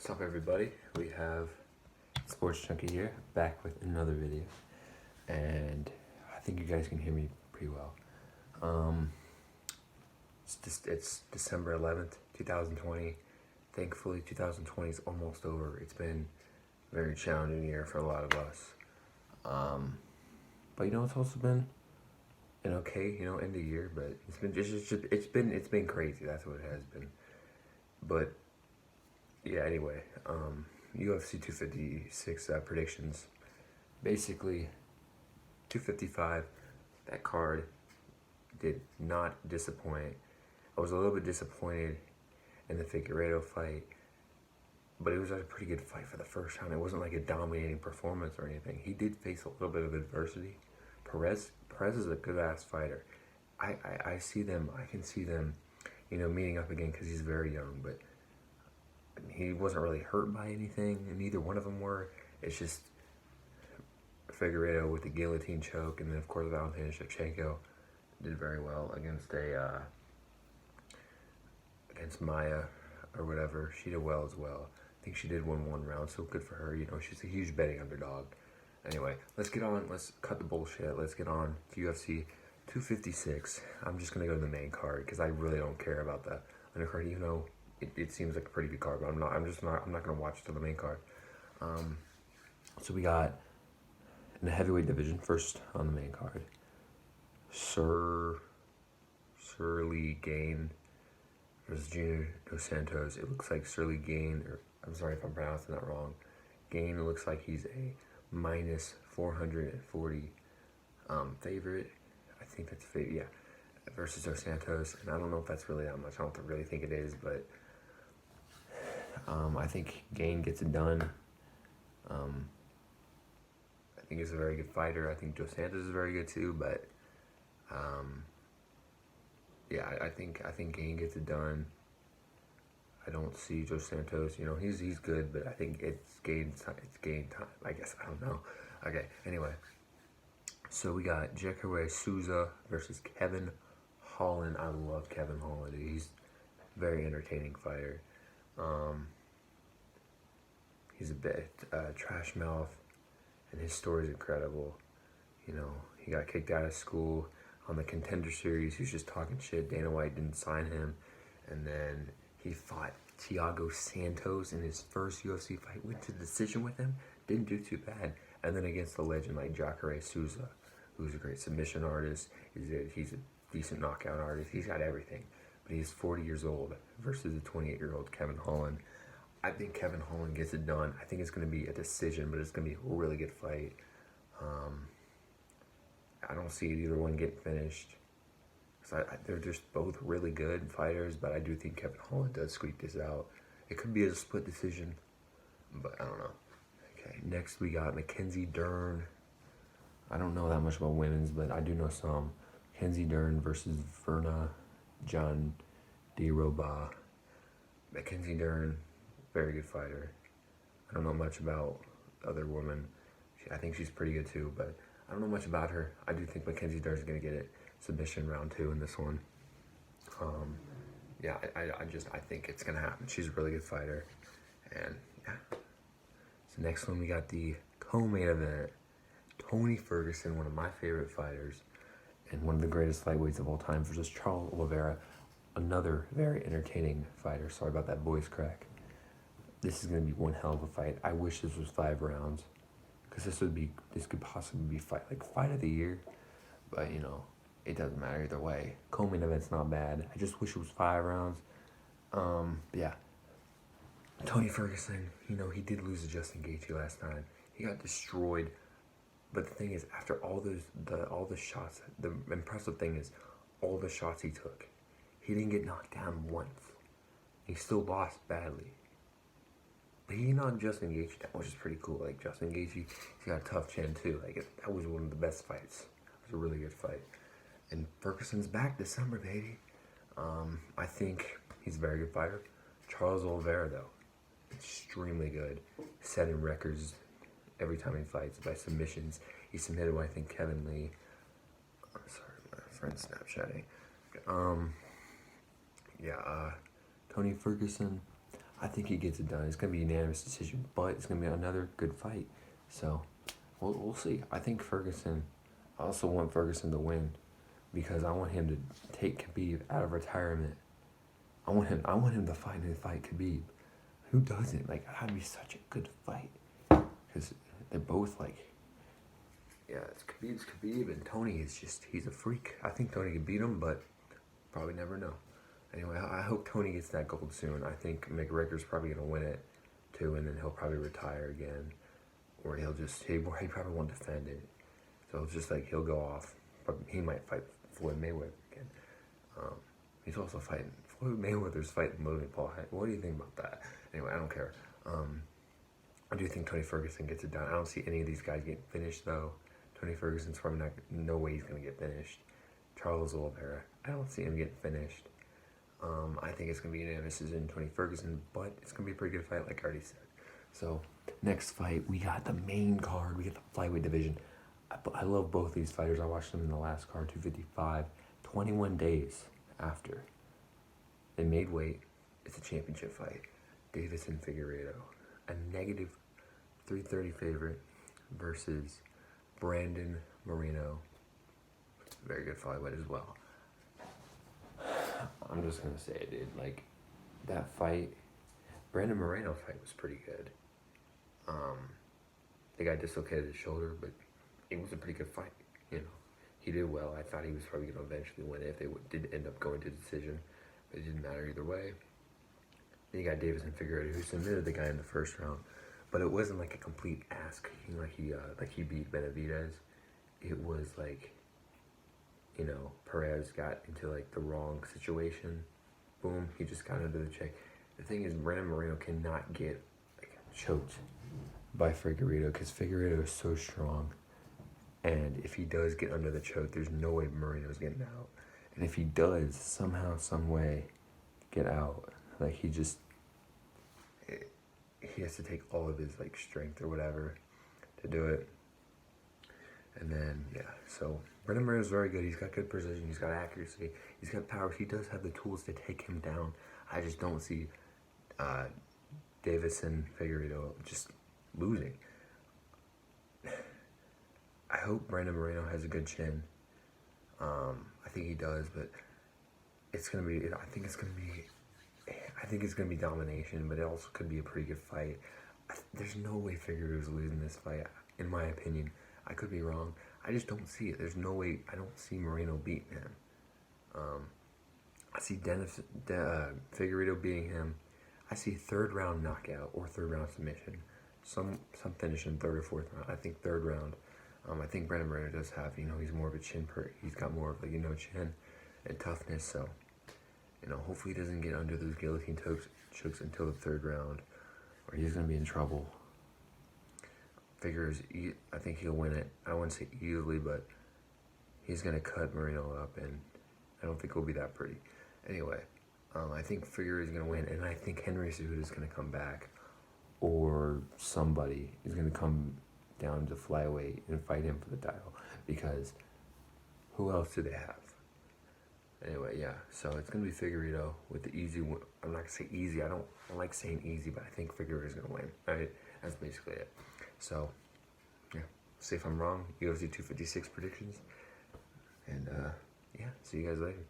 What's up, everybody? We have Sports Junkie here, back with another video, and I think you guys can hear me pretty well. It's December 11th, 2020. Thankfully, 2020 is almost over. It's been a very challenging year for a lot of us. But it's also been an okay, end of year, but it's been crazy. That's what it has been. But yeah, anyway, UFC 256 predictions. Basically, 255, that card did not disappoint. I was a little bit disappointed in the Figueiredo fight, but it was a pretty good fight for the first time. It wasn't like a dominating performance or anything. He did face a little bit of adversity. Perez is a good-ass fighter. I can see them, meeting up again because he's very young, but he wasn't really hurt by anything, and neither one of them were. It's just Figueiredo with the guillotine choke, and then of course Valentina Shevchenko did very well against Maya or whatever. She did well as well. I think she did win one round, so good for her. She's a huge betting underdog. Anyway, let's cut the bullshit. Let's get on to UFC 256. I'm just gonna go to the main card because I really don't care about the undercard, even though it seems like a pretty good card, but I'm not gonna watch to the main card. So we got in the heavyweight division first on the main card, Surly Gain versus Junior Dos Santos. It looks like Surly Gain, or I'm sorry if I'm pronouncing that wrong. Gain looks like he's a minus 440 favorite. I think that's favorite, yeah. Versus Dos Santos, and I don't know if that's really that much. I don't really think it is, but I think Gain gets it done. I think he's a very good fighter. I think Dos Santos is very good too, but yeah, I think Gain gets it done. I don't see Dos Santos. He's good, but I think it's Gain time. I guess, I don't know. Okay, anyway. So we got Jacare Souza versus Kevin Holland. I love Kevin Holland. He's a very entertaining fighter. He's a bit trash mouth, and his story is incredible. He got kicked out of school on the Contender Series. He was just talking shit. Dana White didn't sign him, and then he fought Thiago Santos in his first UFC fight. Went to decision with him. Didn't do too bad. And then against a legend like Jacare Souza, who's a great submission artist. He's a decent knockout artist. He's got everything. But he's 40 years old versus a 28-year-old Kevin Holland. I think Kevin Holland gets it done. I think it's going to be a decision, but it's going to be a really good fight. I don't see either one getting finished. They're just both really good fighters, but I do think Kevin Holland does squeak this out. It could be a split decision, but I don't know. Okay, next we got Mackenzie Dern. I don't know that much about women's, but I do know some. Mackenzie Dern versus Verna John DeRoba. Mackenzie Dern, very good fighter. I don't know much about other women. I think she's pretty good too, but I don't know much about her. I do think Mackenzie Dern is going to get it. Submission round 2 in this one. Yeah, I think it's going to happen. She's a really good fighter. And yeah. So next one we got the co-main event. Tony Ferguson, one of my favorite fighters, and one of the greatest lightweights of all time, versus Charles Oliveira, another very entertaining fighter. Sorry about that voice crack. This is going to be one hell of a fight. I wish this was 5 rounds, because this could possibly be fight of the year, but it doesn't matter either way. Co-main event's not bad. I just wish it was 5 rounds. Yeah. Tony Ferguson, he did lose to Justin Gaethje last time. He got destroyed. But the thing is, after all the shots, the impressive thing is, all the shots he took, he didn't get knocked down once. He still lost badly. But he knocked Justin Gaethje down, which is pretty cool. Justin Gaethje, he's got a tough chin too. That was one of the best fights. It was a really good fight. And Ferguson's back December, baby. I think he's a very good fighter. Charles Oliveira, though, extremely good. Setting records every time he fights by submissions. He submitted, I think, Kevin Lee. I'm sorry, my friend's Snapchatting. Tony Ferguson, I think he gets it done. It's going to be a unanimous decision, but it's going to be another good fight. So, we'll see. I think Ferguson, I also want Ferguson to win because I want him to take Khabib out of retirement. I want him to finally fight Khabib. Who doesn't? Like, that'd be such a good fight. Because they're both like, yeah, it's Khabib, and Tony is just, he's a freak. I think Tony can beat him, but probably never know. Anyway, I hope Tony gets that gold soon. I think McGregor's probably going to win it, too, and then he'll probably retire again. Or he probably won't defend it. So it's just like, he'll go off. But he might fight Floyd Mayweather again. He's also fighting, Floyd Mayweather's fighting Logan Paul. What do you think about that? Anyway, I don't care. I do think Tony Ferguson gets it done. I don't see any of these guys getting finished, though. Tony Ferguson's probably not, no way he's going to get finished. Charles Oliveira, I don't see him getting finished. I think it's going to be unanimous decision, Tony Ferguson, but it's going to be a pretty good fight, like I already said. So, next fight, we got the main card. We got the flyweight division. I love both these fighters. I watched them in the last card, 255. 21 days after they made weight, it's a championship fight. Davis and Figueiredo, a negative 330 favorite versus Brandon Moreno. Very good flyweight as well. I'm just going to say it, dude. Like, that fight, Brandon Moreno fight was pretty good. The guy dislocated his shoulder, but it was a pretty good fight, you know. He did well. I thought he was probably going to eventually win it if they did end up going to decision, but it didn't matter either way. Then you got Davis and Figueiredo, who submitted the guy in the first round, but it wasn't like a complete ass kicking like he beat Benavidez. It was like, you know, Perez got into like the wrong situation. Boom, he just got into the check. The thing is, Brandon Moreno cannot get like choked by Figueiredo because Figueiredo is so strong. And if he does get under the choke, there's no way Moreno's getting out. And if he does somehow, some way get out, like he has to take all of his like strength or whatever to do it. And then, yeah, so Brandon Moreno's very good. He's got good precision. He's got accuracy. He's got power. He does have the tools to take him down. I just don't see Davis and Figueiredo just losing. I hope Brandon Moreno has a good chin. I think he does, but it's gonna be. I think it's gonna be domination, but it also could be a pretty good fight. There's no way Figueiredo's losing this fight, in my opinion. I could be wrong. I just don't see it. There's no way. I don't see Moreno beating him. I see Figueiredo beating him. I see third round knockout or third round submission. Some finish in third or fourth round. I think third round. I think Brandon Moreno does have, he's more of a chin he's got more of chin and toughness. So, hopefully he doesn't get under those guillotine chokes until the third round, or he's gonna be in trouble. I think he'll win it. I wouldn't say easily, but he's gonna cut Moreno up, and I don't think it'll be that pretty. Anyway, I think Figueiredo's gonna win, and I think Henry Cejudo's gonna come back, or somebody is gonna come down to flyweight and fight him for the title, because who else do they have? Anyway, yeah, so it's going to be Figueiredo with the easy win. I'm not going to say easy. I don't like saying easy, but I think Figueiredo's going to win. Right? That's basically it. So, yeah, see if I'm wrong. UFC 256 predictions. And, yeah, see you guys later.